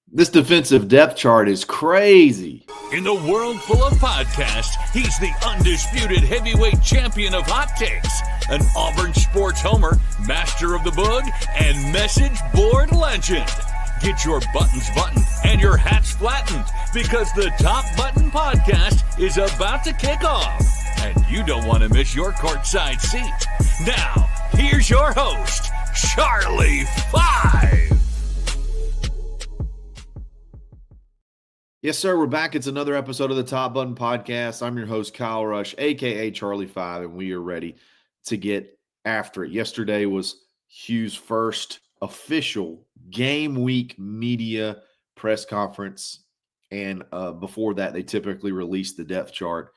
This defensive depth chart is crazy. In the world full of podcasts, he's the undisputed heavyweight champion of hot takes, an Auburn sports homer, master of the boog, and message board legend. Get your buttons buttoned and your hats flattened because the Top Button Podcast is about to kick off. And you don't want to miss your courtside seat. Now, here's your host, Charlie Five. Yes, sir. We're back. It's another episode of the Top Button Podcast. I'm your host, Kyle Rush, a.k.a. Charlie Five, and we are ready to get after it. Yesterday was Hugh's first official game week media press conference, and before that, they typically release the depth chart,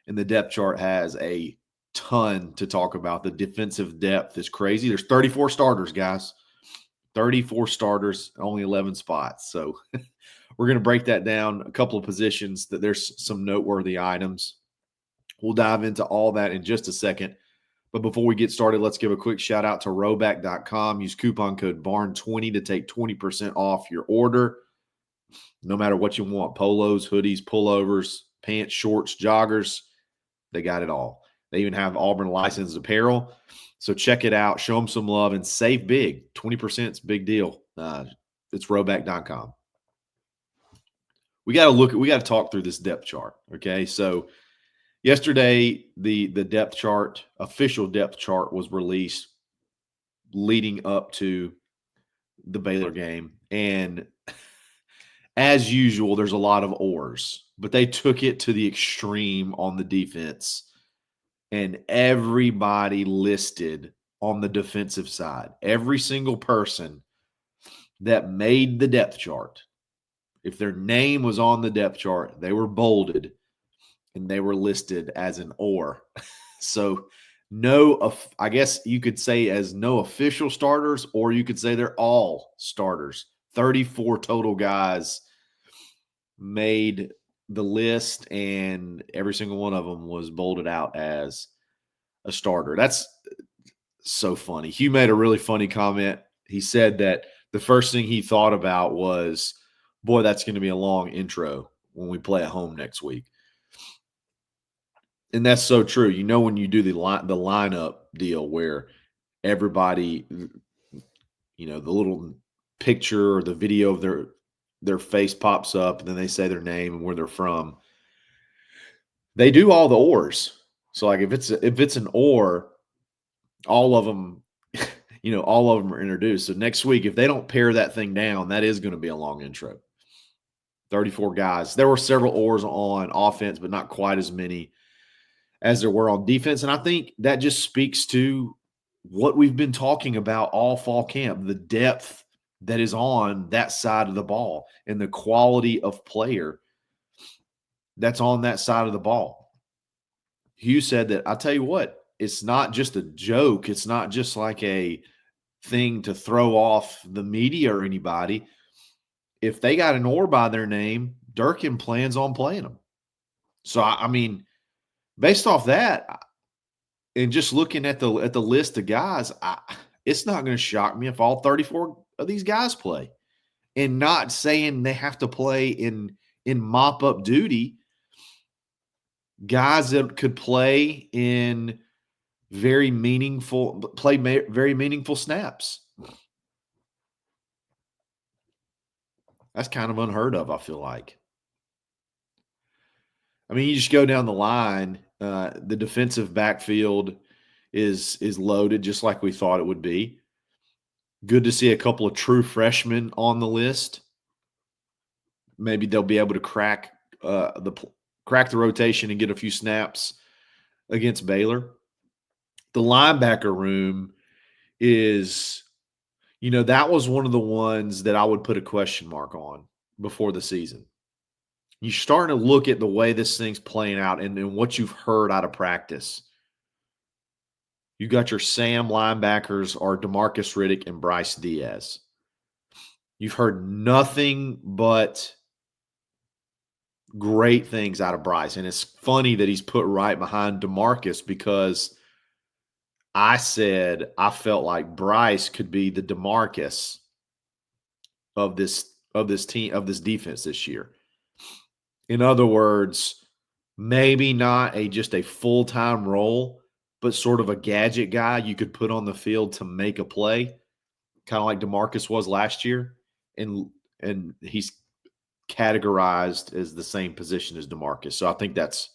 and the depth chart has a ton to talk about. The defensive depth is crazy. There's 34 starters, guys. 34 starters, only 11 spots. So we're going to break that down, a couple of positions that there's some noteworthy items. We'll dive into all that in just a second. But before we get started, let's give a quick shout out to rowback.com. Use coupon code BARN20 to take 20% off your order. No matter what you want, polos, hoodies, pullovers, pants, shorts, joggers, they got it all. They even have Auburn licensed apparel. So check it out, show them some love, and save big. 20% is a big deal. It's rowback.com. We got to talk through this depth chart, okay? So yesterday, the depth chart, official depth chart was released leading up to the Baylor game. And as usual, there's a lot of oars, but they took it to the extreme on the defense. And everybody listed on the defensive side, every single person that made the depth chart, if their name was on the depth chart, they were bolded and they were listed as an oar. So I guess you could say as no official starters, or you could say they're all starters. 34 total guys made the list, and every single one of them was bolded out as a starter. That's so funny. Hugh made a really funny comment. He said that the first thing he thought about was, boy, that's going to be a long intro when we play at home next week. And that's so true. You know, when you do the lineup deal where everybody, you know, the little picture or the video of their face pops up, and then they say their name and where they're from. They do all the oars. So like if it's an oar, all of them, you know, all of them are introduced. So next week, if they don't pare that thing down, that is going to be a long intro. 34 guys. There were several oars on offense, but not quite as many as there were on defense. And I think that just speaks to what we've been talking about all fall camp, the depth that is on that side of the ball and the quality of player that's on that side of the ball. Hugh said that, I'll tell you what, it's not just a joke. It's not just like a thing to throw off the media or anybody. If they got an oar by their name, Durkin plans on playing them. So, I mean, based off that, and just looking at the list of guys, it's not going to shock me if all 34 of these guys play. And not saying they have to play in mop-up duty. Guys that could play in very meaningful snaps. That's kind of unheard of, I feel like. I mean, you just go down the line. The defensive backfield is loaded just like we thought it would be. Good to see a couple of true freshmen on the list. Maybe they'll be able to crack the rotation and get a few snaps against Baylor. The linebacker room is, you know, that was one of the ones that I would put a question mark on before the season. You're starting to look at the way this thing's playing out and what you've heard out of practice. You got your Sam linebackers are DeMarcus Riddick and Bryce Diaz. You've heard nothing but great things out of Bryce. And it's funny that he's put right behind DeMarcus because I said I felt like Bryce could be the DeMarcus of this of this team, of this defense this year. In other words, maybe not just a full-time role, but sort of a gadget guy you could put on the field to make a play, kind of like DeMarcus was last year. And he's categorized as the same position as DeMarcus. So I think that's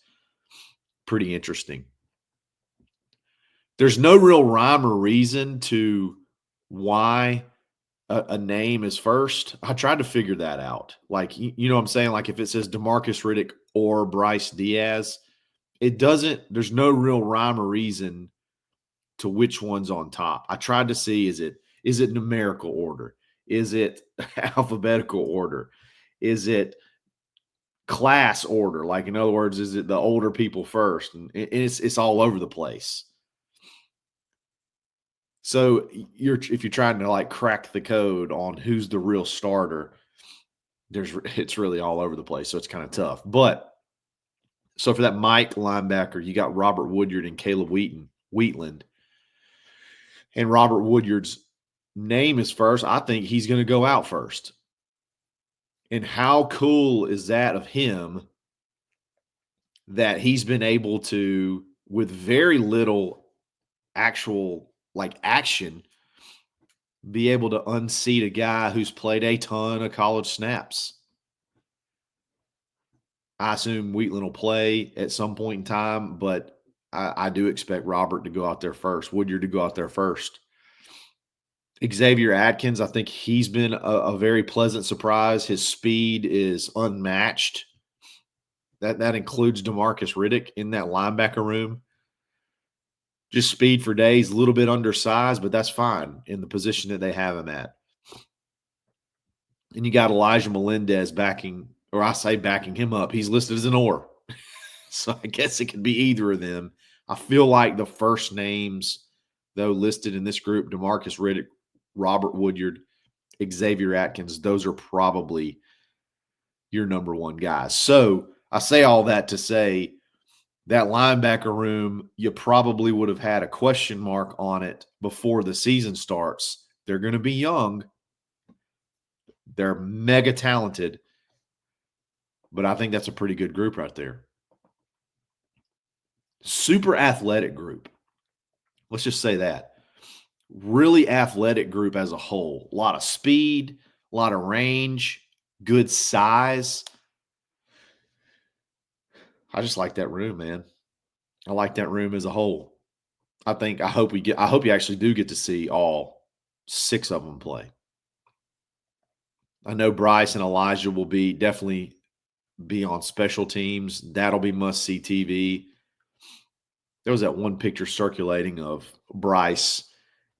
pretty interesting. There's no real rhyme or reason to why a name is first. I tried to figure that out. Like, you know what I'm saying? Like if it says DeMarcus Riddick or Bryce Diaz, there's no real rhyme or reason to which one's on top. I tried to see, is it numerical order? Is it alphabetical order? Is it class order? Like, in other words, is it the older people first? And it's all over the place. So if you're trying to like crack the code on who's the real starter, it's really all over the place. So it's kind of tough. But so for that Mike linebacker, you got Robert Woodyard and Caleb Wheatland. And Robert Woodyard's name is first. I think he's going to go out first. And how cool is that of him that he's been able to, with very little actual like action, be able to unseat a guy who's played a ton of college snaps. I assume Wheatland will play at some point in time, but I do expect Robert to go out there first, Woodyard to go out there first. Xavier Atkins, I think he's been a very pleasant surprise. His speed is unmatched. That includes DeMarcus Riddick in that linebacker room. Just speed for days, a little bit undersized, but that's fine in the position that they have him at. And you got Elijah Melendez backing him up. He's listed as an or. So I guess it could be either of them. I feel like the first names, though, listed in this group, DeMarcus Riddick, Robert Woodyard, Xavier Atkins, those are probably your number one guys. So I say all that to say that linebacker room, you probably would have had a question mark on it before the season starts. They're going to be young. They're mega talented. But I think that's a pretty good group right there. Super athletic group. Let's just say that. Really athletic group as a whole. A lot of speed, a lot of range, good size. I just like that room, man. I like that room as a whole. I hope you actually do get to see all 6 of them play. I know Bryce and Elijah will definitely be on special teams. That'll be must-see TV. There was that one picture circulating of Bryce,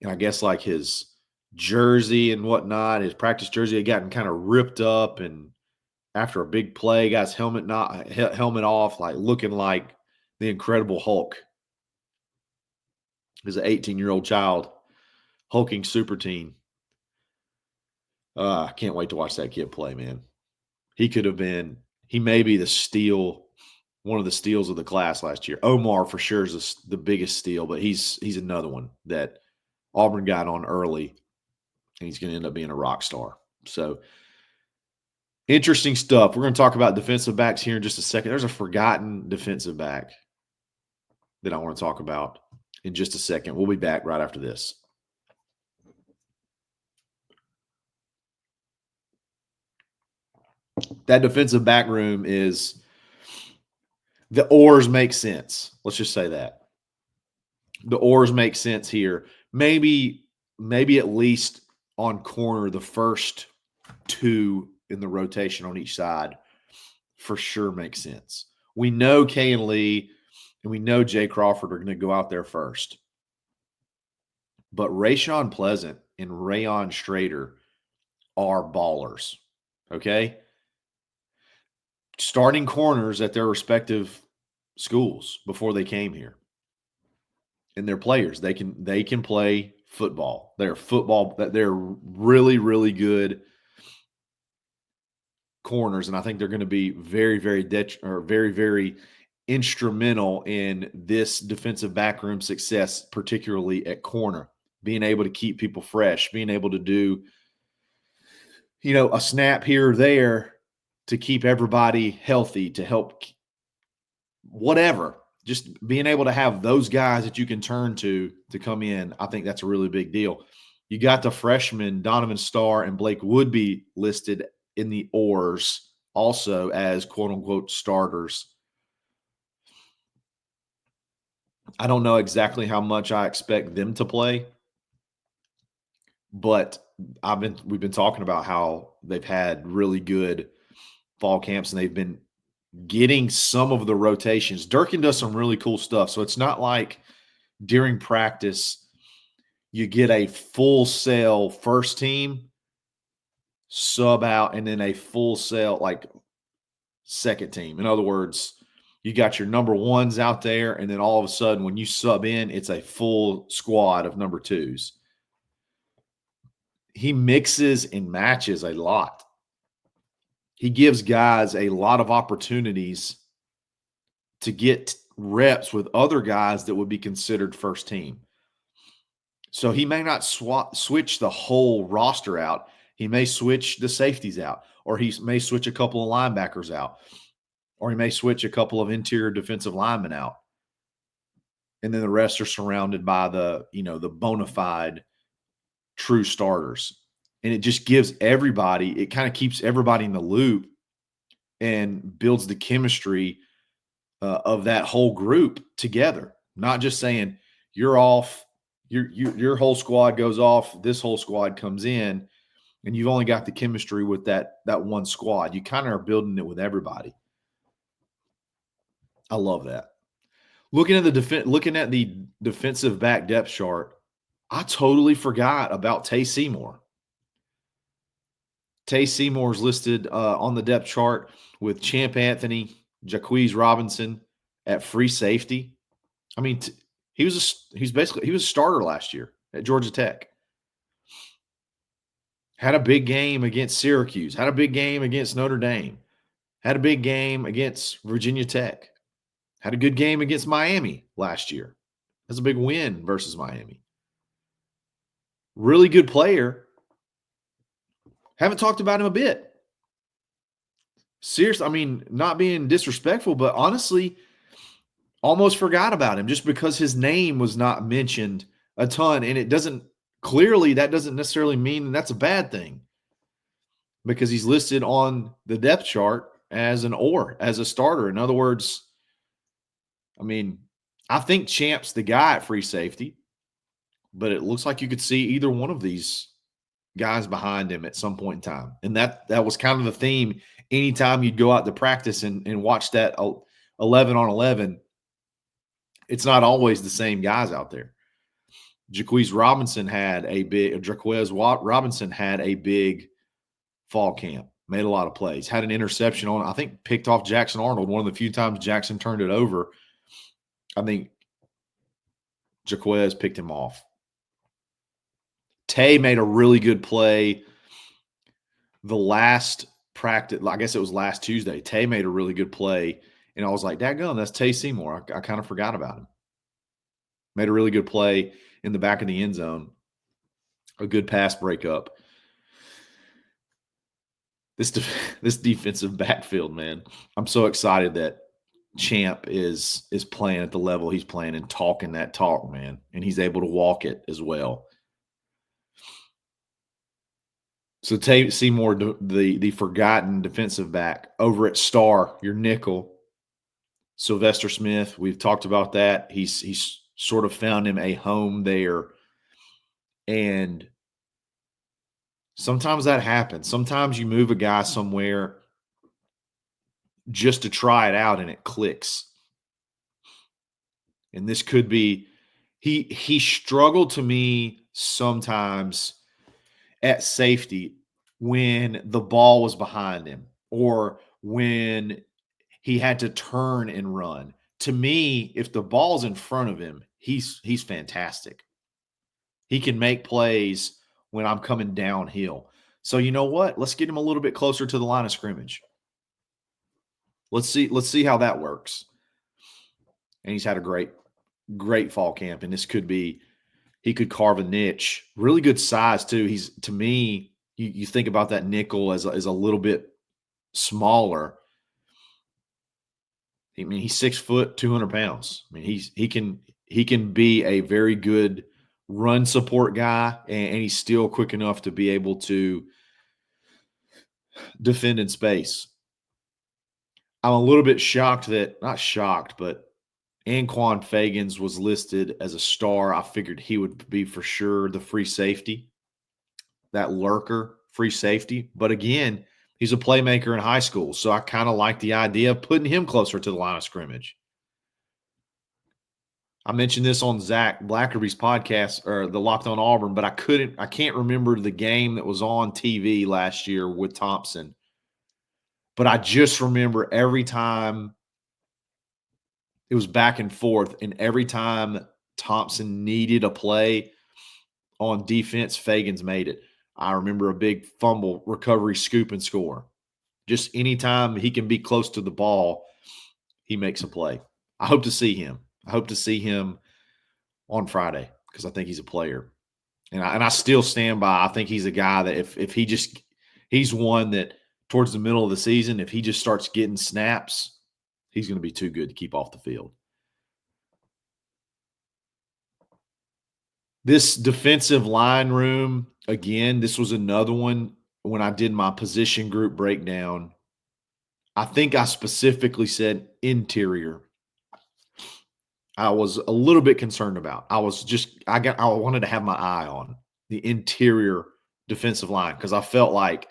and I guess like his jersey and whatnot, his practice jersey had gotten kind of ripped up, and after a big play, got his helmet off, like looking like the Incredible Hulk. He's an 18-year-old child, hulking super teen. I can't wait to watch that kid play, man. He may be the steal, one of the steals of the class last year. Omar for sure is the biggest steal, but he's another one that Auburn got on early, and he's going to end up being a rock star. So interesting stuff. We're going to talk about defensive backs here in just a second. There's a forgotten defensive back that I want to talk about in just a second. We'll be back right after this. That defensive back room is the oars make sense. Let's just say that. The oars make sense here. Maybe at least on corner, the first 2 in the rotation on each side for sure makes sense. We know Kay and Lee and we know Jay Crawford are going to go out there first. But Rayshawn Pleasant and Rayon Strader are ballers, okay? Starting corners at their respective schools before they came here. And they're players. They can play football. They're really, really good corners, and I think they're going to be very, very very, very instrumental in this defensive backroom success, particularly at corner, being able to keep people fresh, being able to do, a snap here or there to keep everybody healthy, to help whatever. Just being able to have those guys that you can turn to come in, I think that's a really big deal. You got the freshmen, Donovan Starr and Blake Woodby, listed in the oars also as quote-unquote starters. I don't know exactly how much I expect them to play, but we've been talking about how they've had really good fall camps and they've been getting some of the rotations. Durkin does some really cool stuff. So it's not like during practice you get a full sale first team sub out and then a full sale like second team. In other words, you got your number ones out there, and then all of a sudden when you sub in, it's a full squad of number twos. He mixes and matches a lot. He gives guys a lot of opportunities to get reps with other guys that would be considered first team. So he may not switch the whole roster out. He may switch the safeties out, or he may switch a couple of linebackers out, or he may switch a couple of interior defensive linemen out. And then the rest are surrounded by the bona fide true starters. And it just gives everybody, it kind of keeps everybody in the loop and builds the chemistry of that whole group together. Not just saying you're off, your whole squad goes off, this whole squad comes in, and you've only got the chemistry with that one squad. You kind of are building it with everybody. I love that. Looking at the defensive back depth chart, I totally forgot about Tay Seymour. Tay Seymour is listed on the depth chart with Champ Anthony, Jaquez Robinson at free safety. I mean, he was a starter last year at Georgia Tech. Had a big game against Syracuse. Had a big game against Notre Dame. Had a big game against Virginia Tech. Had a good game against Miami last year. That's a big win versus Miami. Really good player. Haven't talked about him a bit. Seriously, I mean, not being disrespectful, but honestly, almost forgot about him just because his name was not mentioned a ton. And that doesn't necessarily mean that's a bad thing, because he's listed on the depth chart as a starter. In other words, I mean, I think Champ's the guy at free safety, but it looks like you could see either one of these guys behind him at some point in time. And that was kind of the theme anytime you'd go out to practice and watch that 11 on 11. It's not always the same guys out there. Jaquez Robinson had a big fall camp, made a lot of plays, had an interception I think picked off Jackson Arnold. One of the few times Jackson turned it over, I think Jaquez picked him off. Tay made a really good play the last practice. I guess it was last Tuesday. Tay made a really good play, and I was like, daggone, that's Tay Seymour. I kind of forgot about him. Made a really good play in the back of the end zone. A good pass breakup. This defensive backfield, man. I'm so excited that Champ is playing at the level he's playing and talking that talk, man. And he's able to walk it as well. So Tay Seymour, the forgotten defensive back over at Star, your nickel, Sylvester Smith. We've talked about that. He's sort of found him a home there. And sometimes that happens. Sometimes you move a guy somewhere just to try it out and it clicks. And this could be he struggled to me sometimes at safety when the ball was behind him or when he had to turn and run. To me, if the ball's in front of him, he's fantastic. He can make plays when I'm coming downhill. So you know what? Let's get him a little bit closer to the line of scrimmage. Let's see how that works. And he's had a great fall camp, and he could carve a niche. Really good size too. To me, You think about that nickel as a little bit smaller. I mean, he's 6 foot, 200 pounds. I mean, he can be a very good run support guy, and he's still quick enough to be able to defend in space. I'm a little bit shocked that, not shocked, but Anquan Fagans was listed as a star. I figured he would be for sure the free safety, that lurker free safety. But again, he's a playmaker in high school. So I kind of like the idea of putting him closer to the line of scrimmage. I mentioned this on Zach Blackerby's podcast or the Locked on Auburn, but I can't remember the game that was on TV last year with Thompson. But I just remember every time it was back and forth, and every time Thompson needed a play on defense, Fagans made it. I remember a big fumble, recovery, scoop, and score. Just anytime he can be close to the ball, he makes a play. I hope to see him. I hope to see him on Friday because I think he's a player. And I still stand by. I think he's a guy that if he's one that towards the middle of the season, if he just starts getting snaps, he's going to be too good to keep off the field. This defensive line room, again, this was another one when I did my position group breakdown. I think I specifically said interior. I was a little bit concerned about. I wanted to have my eye on the interior defensive line because I felt like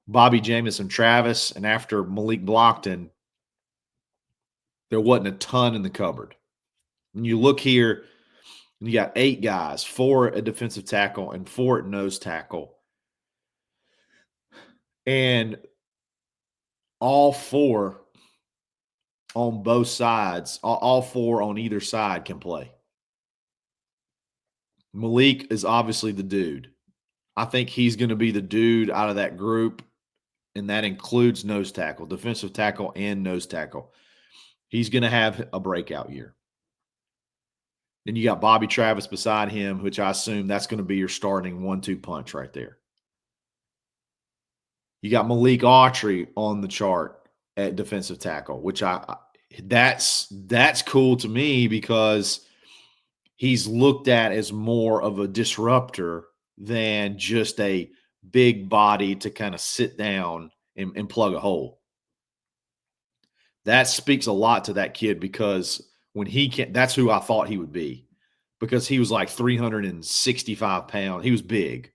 Bobby Jamison Travis and after Malik Blockton, there wasn't a ton in the cupboard. When you look here, you got 8 guys, 4 at defensive tackle and 4 at nose tackle. And all 4 on both sides, all 4 on either side can play. Malik is obviously the dude. I think he's going to be the dude out of that group, and that includes nose tackle, defensive tackle, and nose tackle. He's going to have a breakout year. Then you got Bobby Travis beside him, which I assume that's going to be your starting 1-2 punch right there. You got Malik Autry on the chart at defensive tackle, which that's cool to me because he's looked at as more of a disruptor than just a big body to kind of sit down and plug a hole. That speaks a lot to that kid because when he can, that's who I thought he would be because he was like 365 pounds. He was big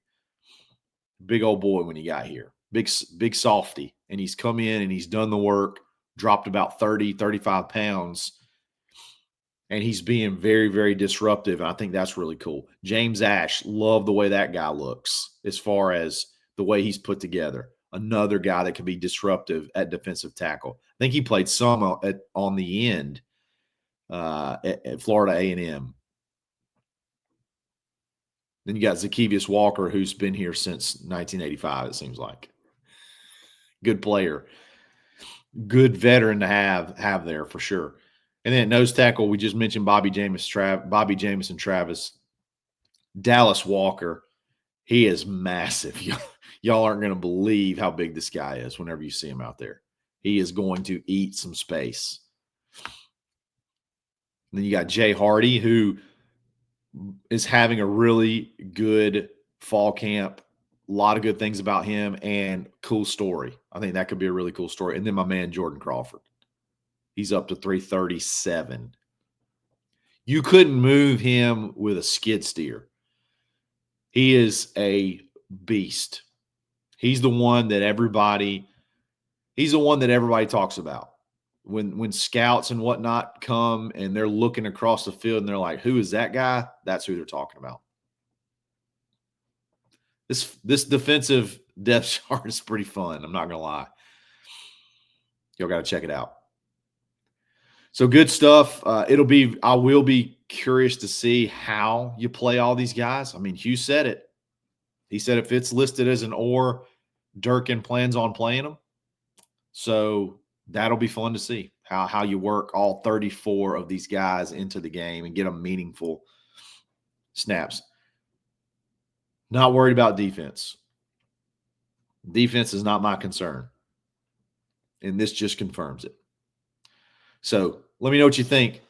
old boy when he got here, big softy. And he's come in and he's done the work, dropped about 30, 35 pounds. And he's being very, very disruptive. And I think that's really cool. James Ash, love the way that guy looks as far as the way he's put together. Another guy that can be disruptive at defensive tackle. I think he played some on the end at Florida A&M. Then you got Zacchaeus Walker, who's been here since 1985, it seems like. Good player. Good veteran to have there for sure. And then at nose tackle, we just mentioned Bobby Jamison Travis. Dallas Walker, he is massive. Y'all aren't going to believe how big this guy is whenever you see him out there. He is going to eat some space. And then you got Jay Hardy, who is having a really good fall camp. A lot of good things about him and cool story. I think that could be a really cool story. And then my man, Jordan Crawford. He's up to 337. You couldn't move him with a skid steer. He is a beast. He's the one that everybody talks about. When scouts and whatnot come and they're looking across the field and they're like, who is that guy? That's who they're talking about. This defensive depth chart is pretty fun. I'm not going to lie. Y'all got to check it out. So good stuff. I will be curious to see how you play all these guys. I mean, Hugh said it. He said if it's listed as an or, Durkin plans on playing them. So that'll be fun to see how you work all 34 of these guys into the game and get them meaningful snaps. Not worried about defense. Defense is not my concern. And this just confirms it. So let me know what you think.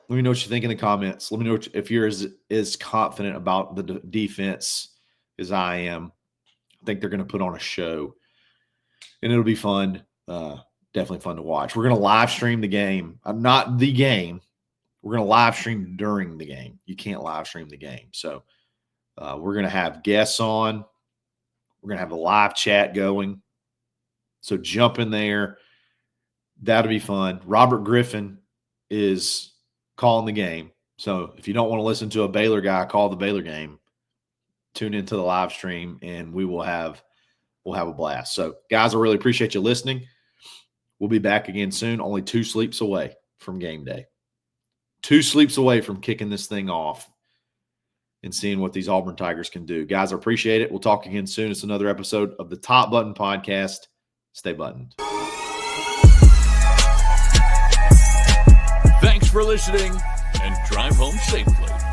Let me know what you think in the comments. Let me know if you're as confident about the defense as I am. I think they're going to put on a show. And it'll be fun. Definitely fun to watch. We're going to live stream the game. Not the game. We're going to live stream during the game. You can't live stream the game. So we're going to have guests on. We're going to have a live chat going. So jump in there. That'll be fun. Robert Griffin is calling the game. So if you don't want to listen to a Baylor guy call the Baylor game, tune into the live stream and we'll have a blast. So guys, I really appreciate you listening. We'll be back again soon. Only 2 sleeps away from game day. 2 sleeps away from kicking this thing off and seeing what these Auburn Tigers can do. Guys, I appreciate it. We'll talk again soon. It's another episode of the Top Button Podcast. Stay buttoned. Thanks for listening and drive home safely.